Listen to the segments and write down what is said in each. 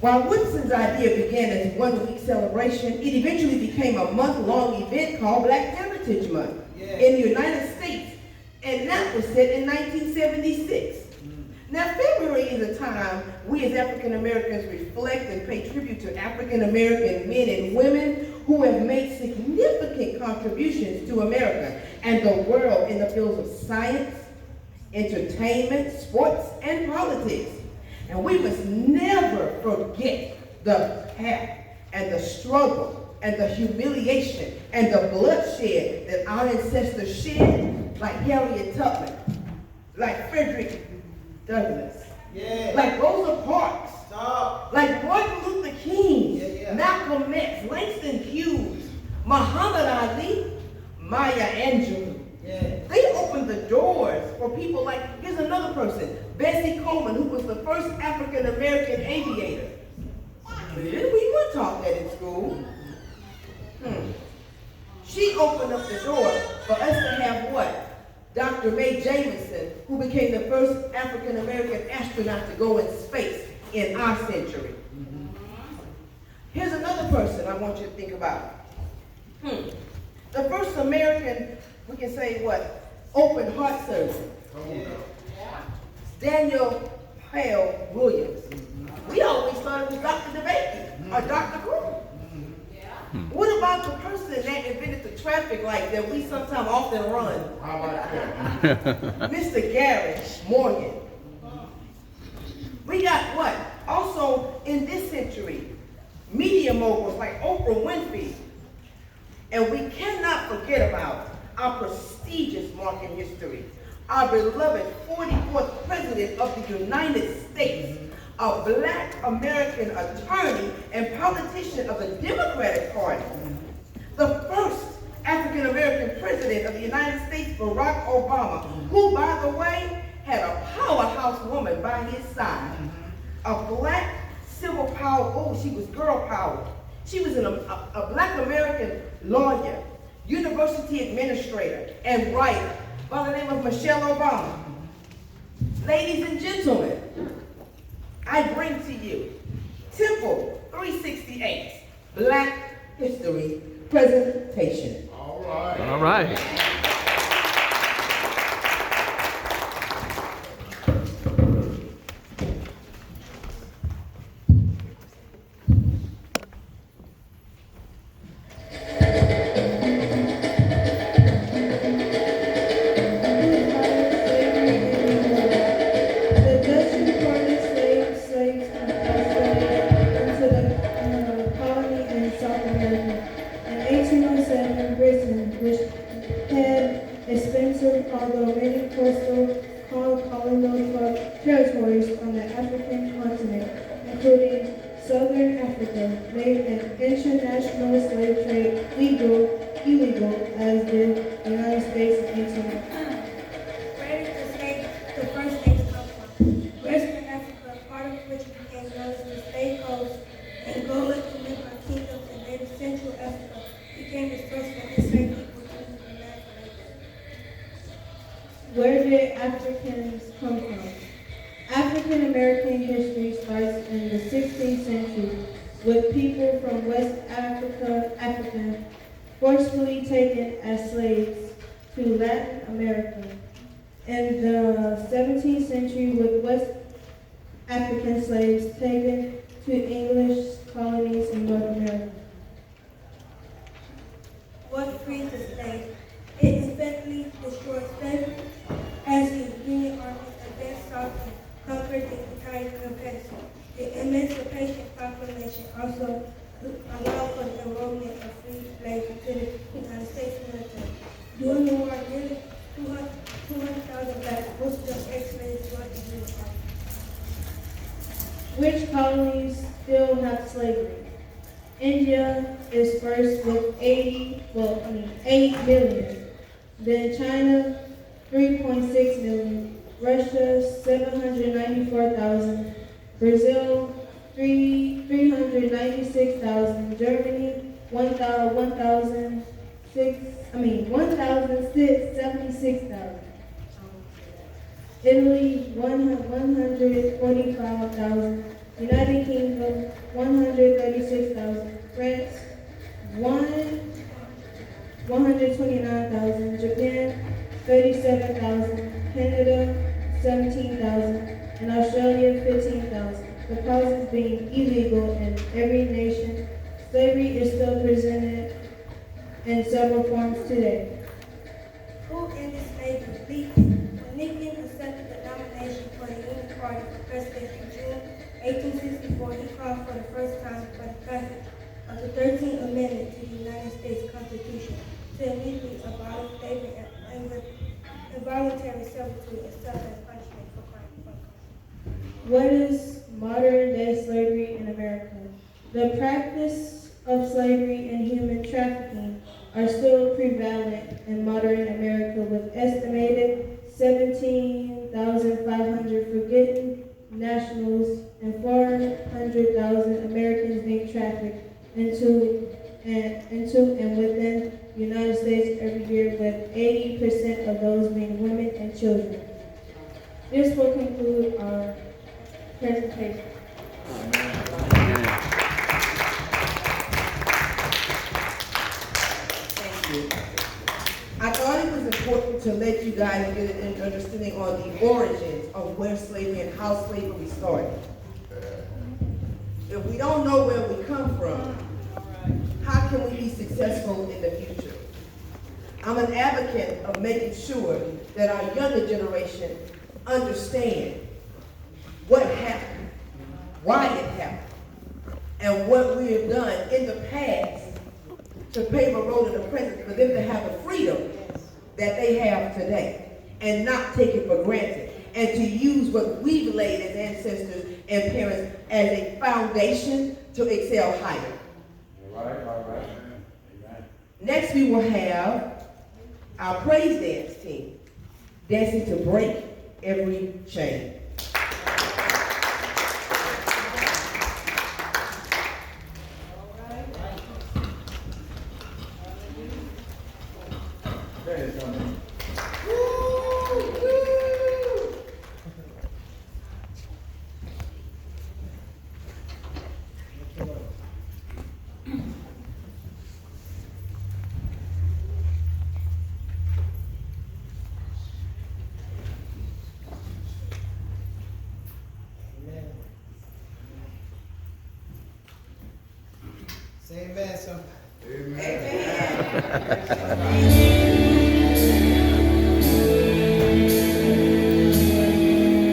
While Woodson's idea began as a one-week celebration, it eventually became a month-long event called Black Heritage Month in the United States, and that was set in 1976. Now, February is a time we as African Americans reflect and pay tribute to African American men and women who have made significant contributions to America and the world in the fields of science, entertainment, sports, and politics. And we must never forget the path and the struggle and the humiliation and the bloodshed that our ancestors shed, like Harriet Tubman, like Frederick Douglass, like Rosa Parks, like Martin Luther King, Malcolm X, Langston Hughes, Muhammad Ali, Maya Angelou. They opened the doors for people like, here's another person, Bessie Coleman, who was the first African American aviator. We weren't taught that in school. She opened up the door for us to have what? Dr. Mae Jemison, who became the first African American astronaut to go in space in our century. Here's another person I want you to think about. The first American, we can say what? Open heart surgeon. Daniel Hale Williams. We always thought it was Dr. DeBakey or Dr. Cruz. What about the person that invented the traffic light that we sometimes often run? How about that? Mr. Gary Morgan. We got what? Also in this century, media moguls like Oprah Winfrey. And we cannot forget about our prestigious mark in history, our beloved 44th President of the United States, a Black American attorney and politician of the Democratic Party, the first African American President of the United States, Barack Obama, who, by the way, had a powerhouse woman by his side, a Black civil power, she was girl power. She was a Black American lawyer, university administrator, and writer by the name of Michelle Obama. Ladies and gentlemen, I bring to you Temple 368 Black History Presentation. All right. All right. Although many coastal colonial territories on the African continent, including Southern Africa, made an international slave trade illegal, as did the United States in 1800. Where did the first slaves come from? Western Africa, part of which became known as the Slave Coast, Angola, Jamaica, kingdoms, and later Central Africa became the source for enslaved people. Where did Africans come from? African American history starts in the 16th century with people from West Africa forcefully taken as slaves to Latin America. In the 17th century with West African slaves taken to English colonies in North America. What freed the slaves? It effectively destroyed slavery as the Union Army advanced south and conquered the entire Confederacy. The Emancipation Proclamation also allowed for the enrollment of free slaves into the United States military. During the war, nearly 200,000 blacks, most of them ex-slaves, joined the Union Army. Which colonies still have slavery? India is first with 8 million. Then China, 3.6 million. Russia, 794,000. Brazil, 396,000. Germany, 1,676,000. Italy, 145,000. United Kingdom, 29,000, Japan 37,000, Canada 17,000, and Australia 15,000. The causes being illegal in every nation, slavery is still presented in several forms today. Who ended slavery? Lincoln. When Lincoln accepted the nomination for the Union Party for president in June 1864, he called for the first time for the passage of the 13th Amendment to the United States Constitution to immediately abolish slavery and involuntary servitude and serve as punishment for crime. What is modern-day slavery in America? The practice of slavery and human trafficking are still prevalent in modern America, with estimated 17,500 forgotten nationals and 400,000 Americans being trafficked into and within the United States every year, with 80% of those being women and children. This will conclude our presentation. I thought it was important to let you guys get an understanding on the origins of where slavery and how slavery started. If we don't know where we come from, how can we be successful in the future? I'm an advocate of making sure that our younger generation understand what happened, why it happened, and what we have done in the past to pave a road in the present for them to have the freedom that they have today and not take it for granted, and to use what we've laid as ancestors and parents as a foundation to excel higher. All right. Amen. Next we will have our praise dance team dancing to break every chain. Say amen, somebody.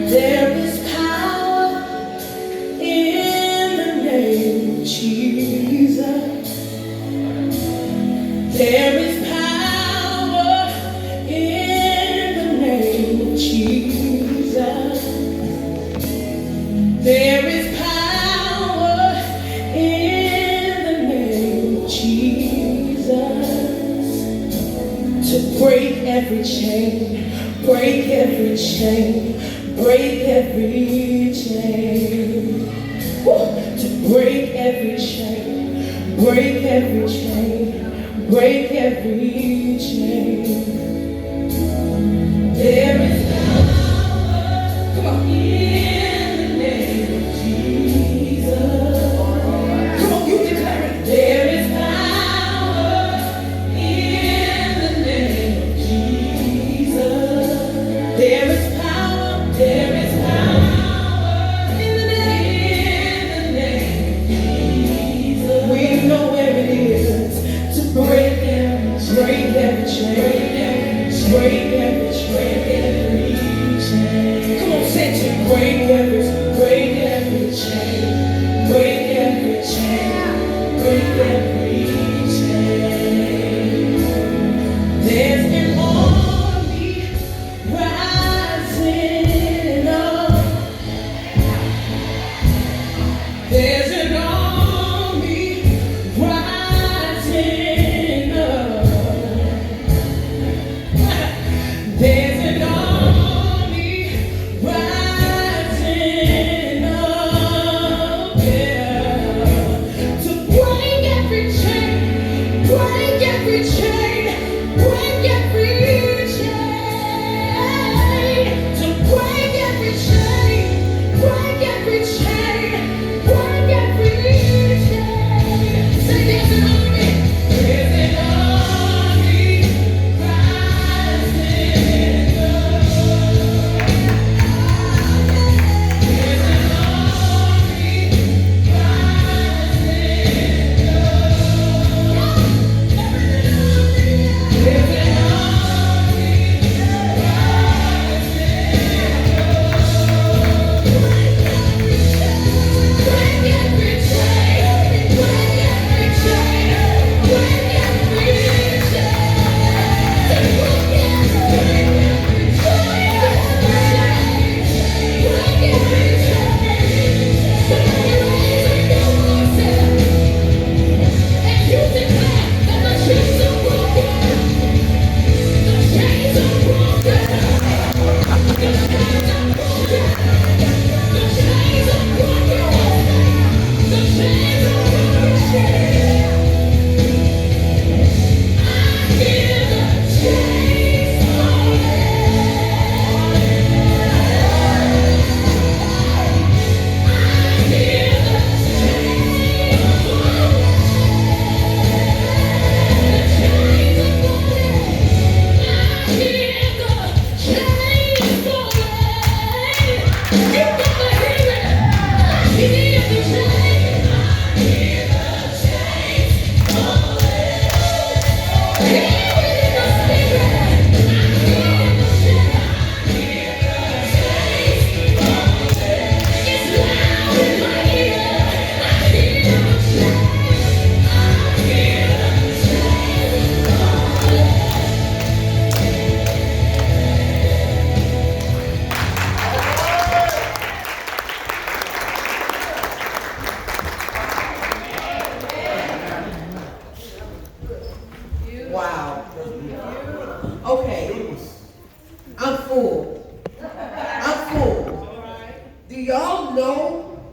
There is power in the name of Jesus. There is power in the name of Jesus. There is power in the name of Jesus to break every chain, break every chain, break every chain. Woo! To break every chain, break every chain, break every chain. There is power, come on, in the name of Jesus. Come on, you declare it. There is power in the name of Jesus. There is power in the name of Jesus. We know where it is to break every chain, break every chain. Come on, say it to break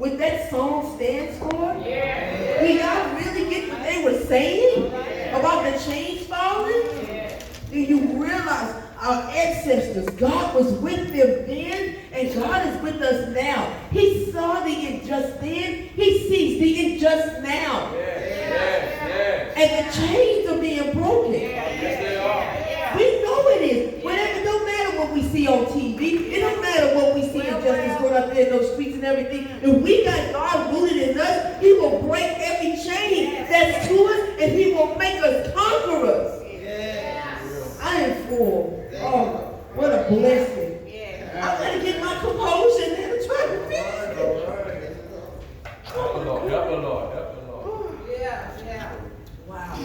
what that song stands for? Yeah. Do y'all really get what they were saying about the chains falling? Do you realize our ancestors, God was with them then, and God is with us now. He saw the unjust then, he sees the unjust now. And the chains are being broken. Yes, they are. We know it is. Whatever, it don't matter what we see on TV. It don't matter what we see injustice going out there in those streets and everything. If we got God rooted in us, he will break every chain that's to us, and he will make us conquerors. I am full. Oh, what a blessing. I gotta get my composure and I'm trying to finish it. Help the Lord, help the Lord, help the Lord. Wow.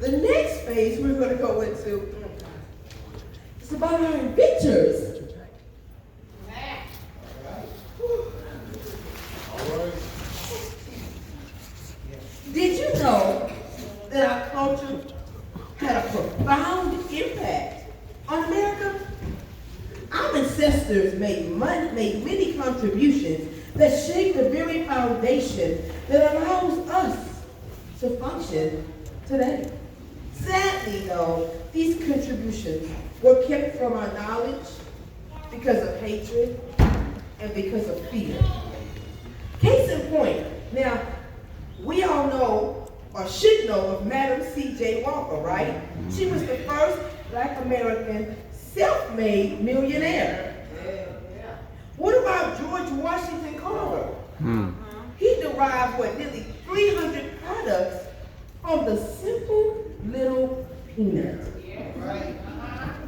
The next phase we're going to go into is about our inventors. Did you know that our culture had a profound impact on America? Our ancestors made many contributions that shaped the very foundation that allows us to function today. Sadly, though, these contributions were kept from our knowledge because of hatred and because of fear. Case in point, now, we all know, or should know, of Madam C.J. Walker, right? She was the first Black American self-made millionaire. What about George Washington Carver? He derived, nearly 300 products from the simple little peanut.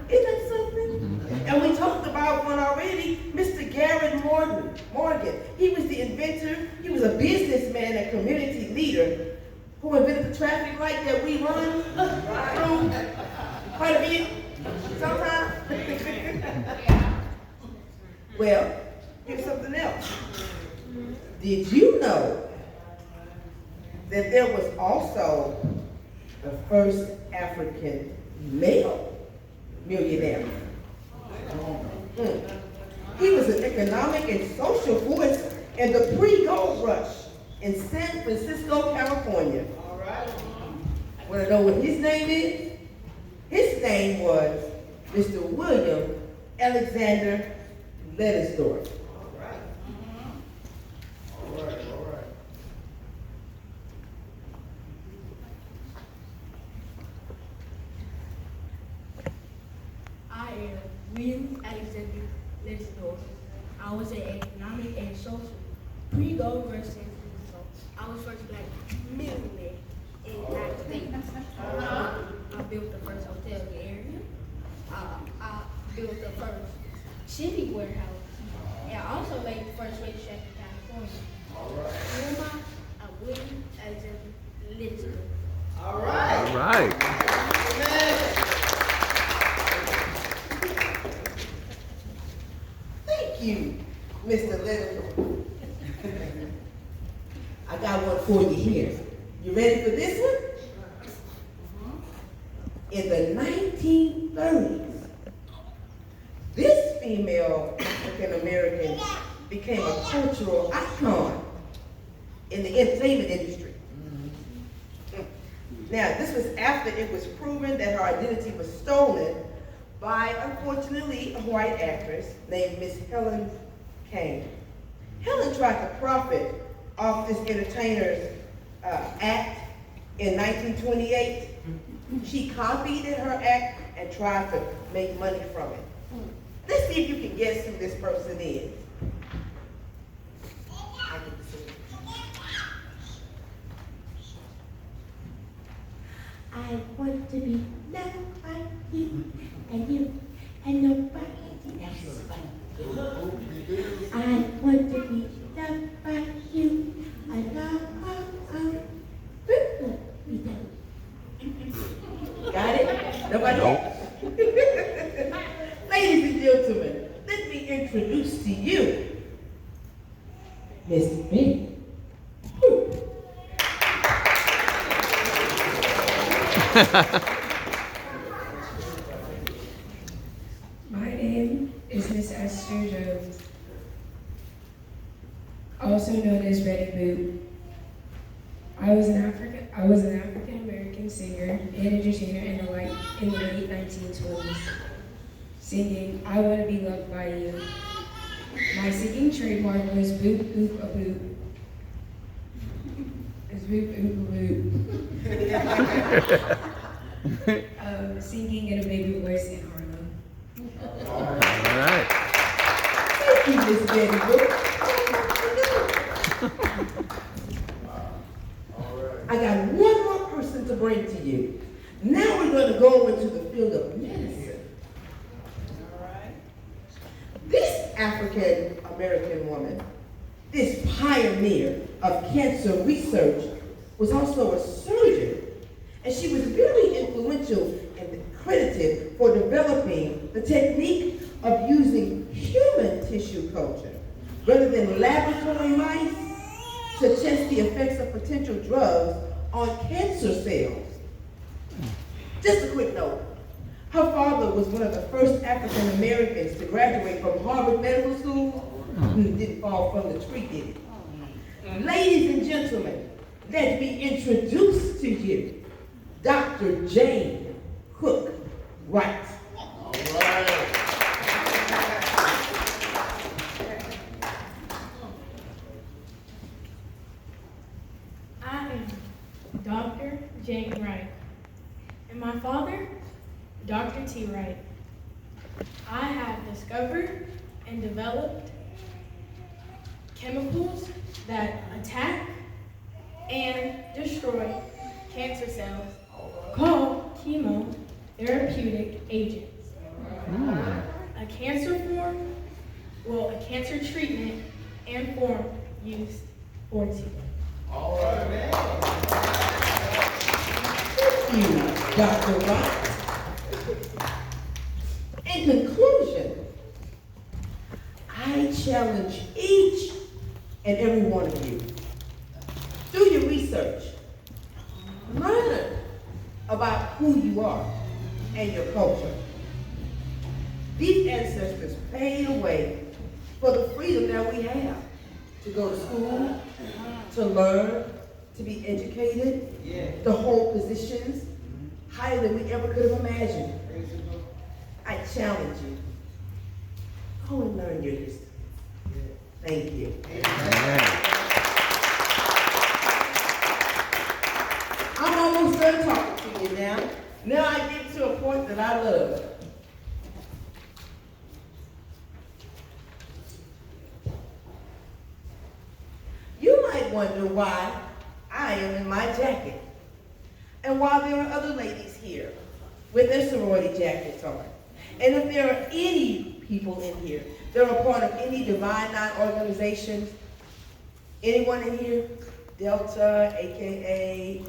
Isn't that something? And we talked about one already, Mr. Garrett Morgan. He was the inventor, he was a businessman and community leader who invented the traffic light that we run through quite a bit sometimes. Well, here's something else. Did you know that there was also the first African male millionaire? He was an economic and social force in the pre-gold rush in San Francisco, California. Want to know what his name is? His name was Mr. William Alexander Leidesdorff. I am William Alexander Leidesdorff. I was an economic and social pre-gold rush San Francisco. I was first Black millionaire in the United States. I built the first hotel in the area. I built the first shipping warehouse. And I also made the first racetrack in California. Who am I? I'm William Alexander Leidesdorff. All right. Thank you, Mr. Leidesdorff. I got one for you here. You ready for this one? In the 1930s, this female African American became a cultural icon in the entertainment industry. Now, this was after it was proven that her identity was stolen by, unfortunately, a white actress named Miss Helen Kane. Helen tried to profit off this entertainer's act in 1928. She copied her act and tried to make money from it. Let's see if you can guess who this person is. I can see. I want to be loved by you and nobody else but you. I want to be loved by you. I love Got it? Nobody else? Ladies and gentlemen, let me introduce to you Miss Betty. My name is Miss Esther Jones. also known as Betty Boop. I was an African American singer and entertainer in the late 1920s, singing "I Want to Be Loved by You." My singing trademark was boop boop a boop. It's boop boop a boop. Singing in a baby voice in Harlem. All right. Thank you, Miss Betty Boop. I got one more person to bring to you. Now we're going to go into the field of medicine. This African American woman, this pioneer of cancer research, was also a surgeon, and she was very influential and credited for developing the technique of using human tissue culture rather than laboratory mice to test the effects of potential drugs on cancer cells. Just a quick note. Her father was one of the first African Americans to graduate from Harvard Medical School. Didn't fall from the tree, did it? Ladies and gentlemen, let me introduce to you Dr. Jane Cook Wright. All right. I am Dr. Jane Wright, and my father, Dr. T. Wright. I have discovered and developed chemicals that attack and destroy cancer cells called chemotherapeutic agents. A cancer treatment and form used for treatment. All right. Thank you, Dr. Wright. In conclusion, I challenge each and every one of you, do your research, learn about who you are and your culture. These ancestors paved the way for the freedom that we have to go to school, to learn, to be educated, to hold positions higher than we ever could have imagined. I challenge you. Go and learn your history. Thank you. I'm almost done talking to you now. Now I get to a point that I love. You might wonder why I am in my jacket, and why there are other ladies here with their sorority jackets on. And if there are any people in here that are part of any Divine Nine organizations, anyone in here? Delta, AKA,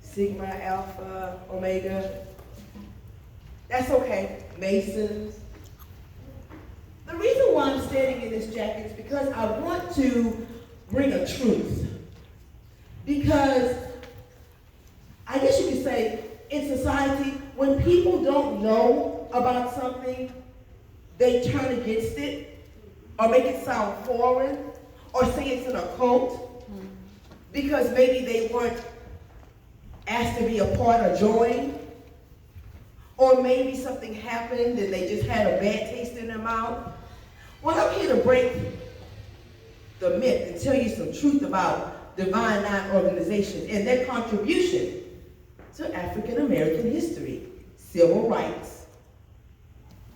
Sigma, Alpha, Omega. That's okay. Masons. The reason why I'm standing in this jacket is because I want to bring a truth. Because I guess you could say in society, when people don't know about something, they turn against it or make it sound foreign or say it's an occult because maybe they weren't asked to be a part or join, or maybe something happened and they just had a bad taste in their mouth. Well, I'm here to break the myth and tell you some truth about Divine Nine organizations and their contribution to African American history, civil rights.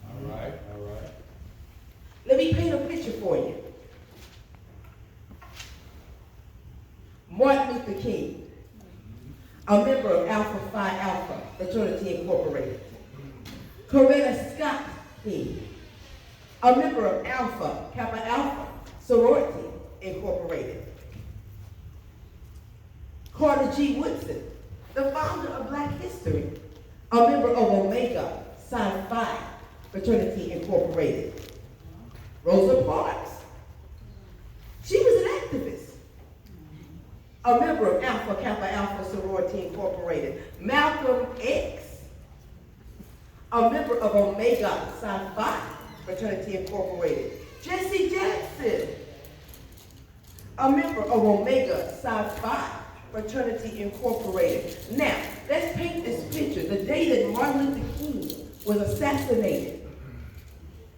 All right. Let me paint a picture for you. Martin Luther King, a member of Alpha Phi Alpha Fraternity Incorporated. Coretta Scott King, a member of Alpha Kappa Alpha Sorority Incorporated. Carter G. Woodson, the founder of Black History, a member of Omega Psi Phi Fraternity Incorporated. Rosa Parks, she was an activist, a member of Alpha Kappa Alpha Sorority Incorporated. Malcolm X, a member of Omega Psi Phi Fraternity Incorporated. Jesse Jackson, a member of Omega Psi Phi Fraternity Incorporated. Now, let's paint this picture. The day that Martin Luther King was assassinated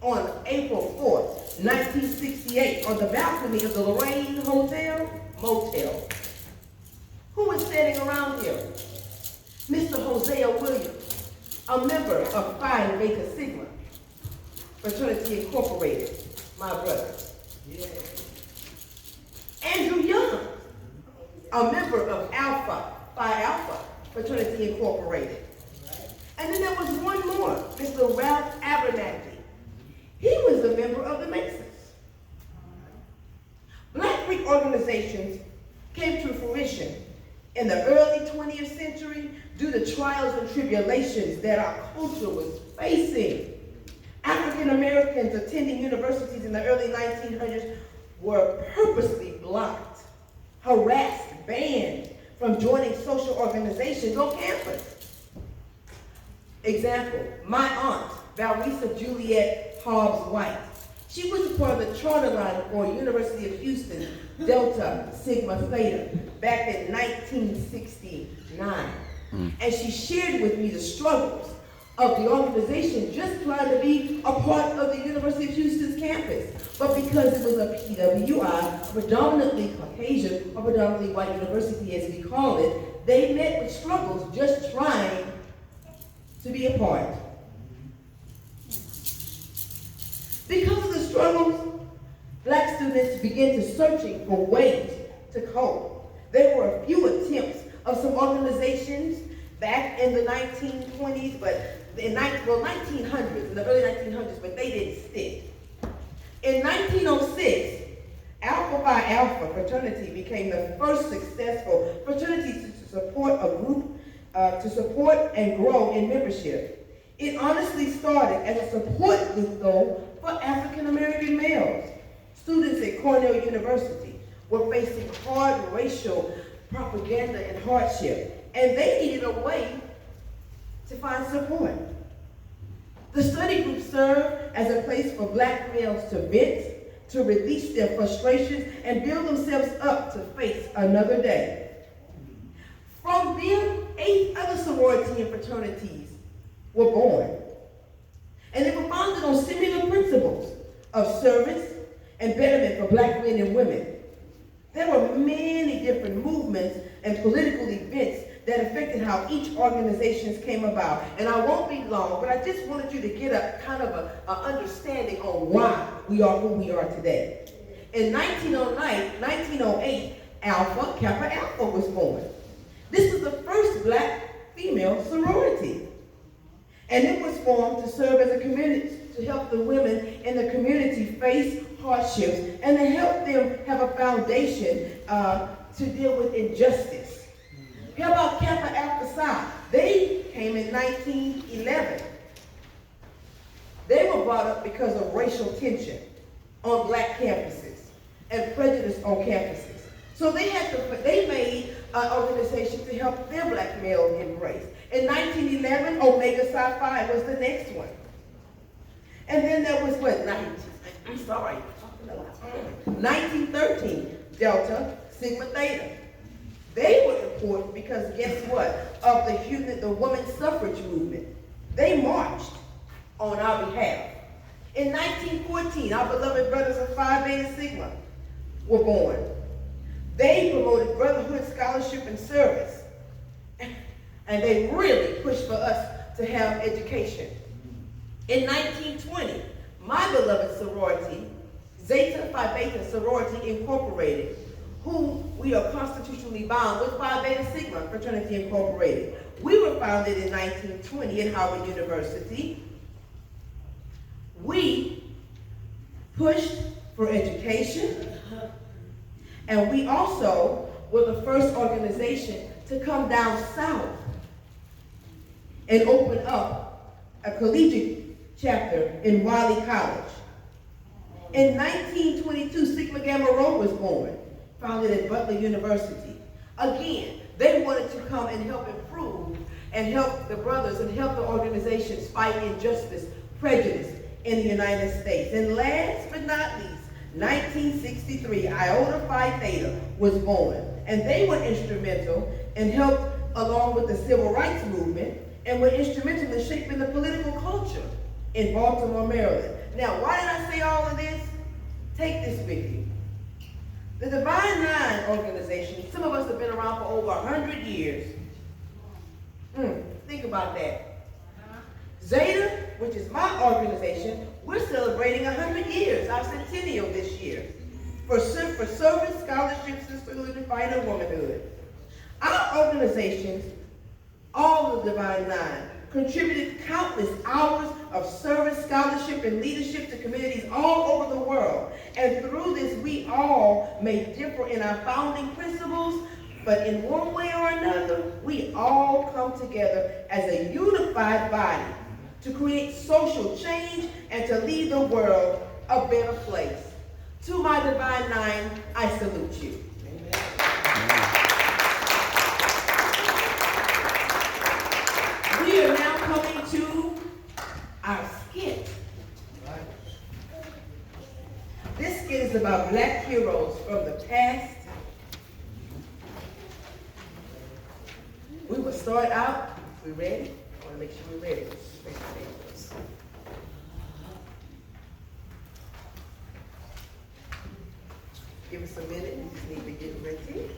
on April 4th, 1968, on the balcony of the Lorraine Motel. Who was standing around here? Mr. Hosea Williams, a member of Phi Beta Sigma Fraternity Incorporated, my brother. Yeah. Andrew Young, a member of Phi Alpha Fraternity Incorporated. And then there was one more, Mr. Ralph Abernathy. He was a member of the Masons. Black Greek organizations came to fruition in the early 20th century due to trials and tribulations that our culture was facing. African Americans attending universities in the early 1900s were purposely blocked, harassed, banned from joining social organizations on campus. Example, my aunt, Valrisa Juliet Hobbs White. She was a part of the charter line for University of Houston, Delta Sigma Theta, back in 1969. And she shared with me the struggles of the organization just trying to be a part of the University of Houston's campus. But because it was a PWI, predominantly Caucasian or predominantly white university as we call it, they met with struggles just trying to be a part. Because of the struggles, black students began to searching for ways to cope. There were a few attempts of some organizations back in the 1920s, but in 1900s, in the early 1900s, but they didn't stick. In 1906, Alpha Phi Alpha fraternity became the first successful fraternity to support a group, to support and grow in membership. It honestly started as a support group, though, for African American males. Students at Cornell University were facing hard racial propaganda and hardship, and they needed a way to find support. The study group served as a place for black males to vent, to release their frustrations, and build themselves up to face another day. From them, 8 other sorority and fraternities were born. And they were founded on similar principles of service and betterment for black men and women. There were many different movements and political events that affected how each organization came about. And I won't be long, but I just wanted you to get a kind of a understanding on why we are who we are today. In 1908, Alpha Kappa Alpha was born. This was the first black female sorority. And it was formed to serve as a community, to help the women in the community face hardships and to help them have a foundation to deal with injustice. How about Kappa Alpha Psi? They came in 1911. They were brought up because of racial tension on black campuses and prejudice on campuses. So they made an organization to help their black males embrace. In 1911, Omega Psi Phi was the next one. And then there was 1913, Delta Sigma Theta. They were important because guess what? Of the women's suffrage movement. They marched on our behalf. In 1914, our beloved brothers of Phi Beta Sigma were born. They promoted brotherhood, scholarship, and service. And they really pushed for us to have education. In 1920, my beloved sorority, Zeta Phi Beta Sorority Incorporated, who we are constitutionally bound with Phi Beta Sigma Fraternity Incorporated. We were founded in 1920 at Howard University. We pushed for education, and we also were the first organization to come down south and open up a collegiate chapter in Wiley College. In 1922, Sigma Gamma Rho was born, founded at Butler University. Again, they wanted to come and help improve and help the brothers and help the organizations fight injustice, prejudice in the United States. And last but not least, 1963, Iota Phi Theta was born, and they were instrumental and helped along with the civil rights movement and were instrumental in shaping the political culture in Baltimore, Maryland. Now, why did I say all of this? Take this with you. The Divine Nine organization, some of us have been around for over 100 years. Think about that. Zeta, which is my organization, we're celebrating 100 years, our centennial this year, for service, scholarship, sisterhood, and fighting womanhood. Our organizations, all the Divine Nine, contributed countless hours of service, scholarship, and leadership to communities all over the world. And through this, we all may differ in our founding principles, but in one way or another, we all come together as a unified body to create social change and to leave the world a better place. To my Divine Nine, I salute you. We are now coming to our skit. This skit is about Black heroes from the past. We will start out. We ready? I want to make sure we're ready. Give us a minute. We just need to get ready.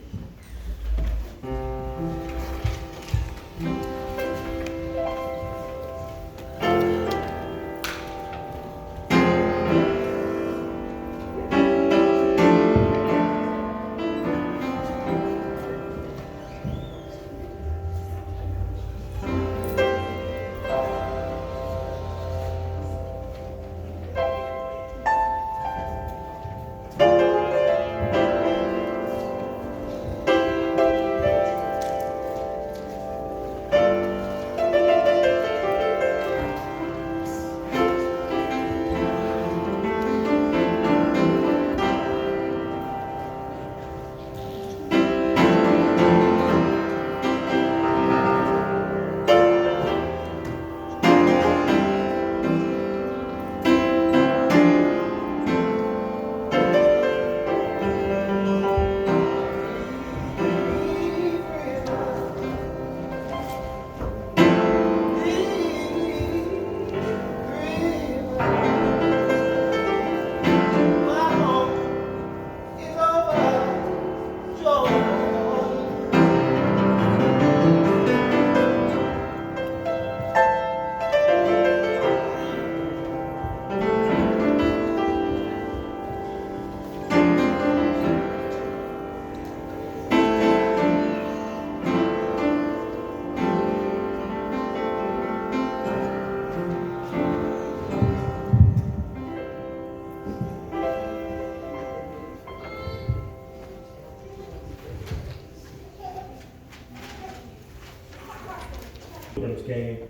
Came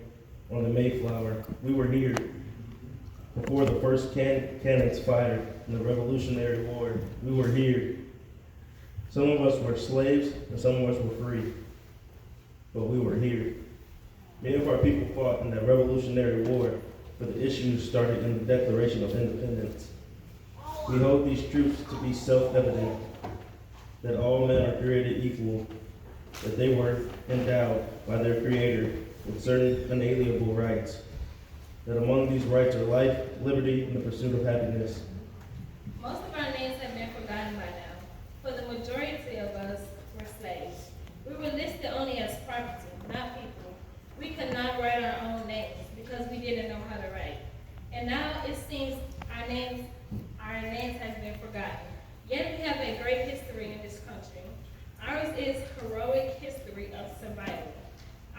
on the Mayflower. We were here before the first cannons fired in the Revolutionary War. We were here. Some of us were slaves and some of us were free, but we were here. Many of our people fought in the Revolutionary War, but the issues started in the Declaration of Independence. We hold these truths to be self-evident, that all men are created equal, that they were endowed by their Creator with certain unalienable rights, that among these rights are life, liberty, and the pursuit of happiness. Most of our names have been forgotten by now, for the majority of us were slaves. We were listed only as property, not people. We could not write our own names because we didn't know how to write. And now it seems our names have been forgotten. Yet we have a great history in this country. Ours is heroic history of survival.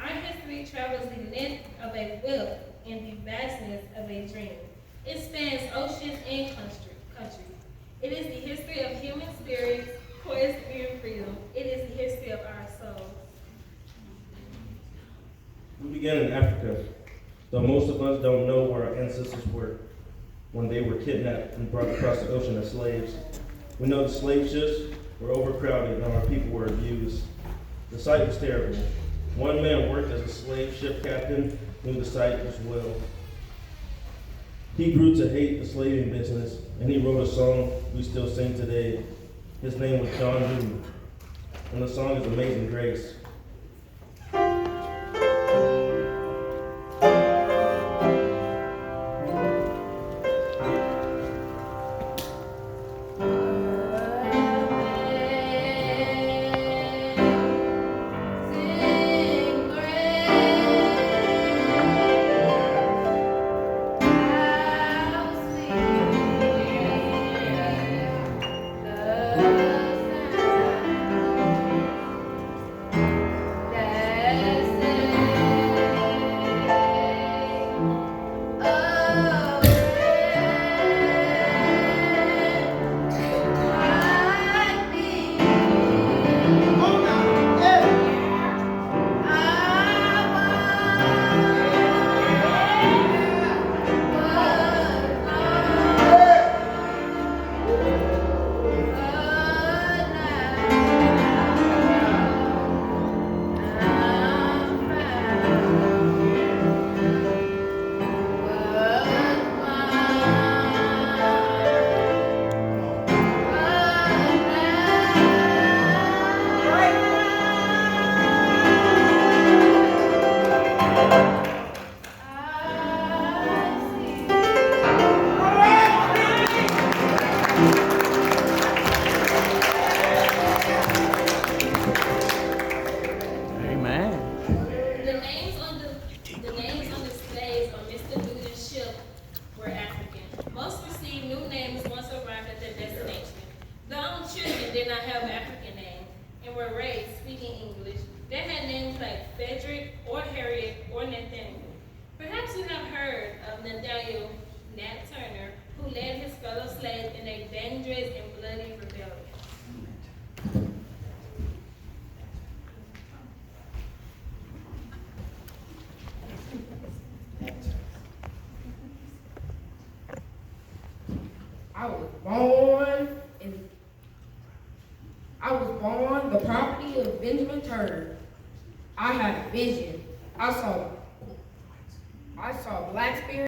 Our history travels the length of a whip and the vastness of a dream. It spans oceans and countries. It is the history of human spirits, quest and freedom. It is the history of our souls. We began in Africa, though most of us don't know where our ancestors were when they were kidnapped and brought across the ocean as slaves. We know the slave ships were overcrowded and our people were abused. The sight was terrible. One man worked as a slave ship captain, knew the sight as well. He grew to hate the slaving business and he wrote a song we still sing today. His name was John Newton, and the song is Amazing Grace. The names on the slaves on Mr. Newton's ship were African. Most received new names once arrived at their destination. Their own children did not have African names and were raised speaking English. They had names like Frederick or Harriet or Nathaniel. Perhaps you have heard of Nathaniel Nat Turner, who led his fellow slaves in a dangerous and bloody rebellion. I was born the property of Benjamin Turner. I had a vision. I saw black spirits.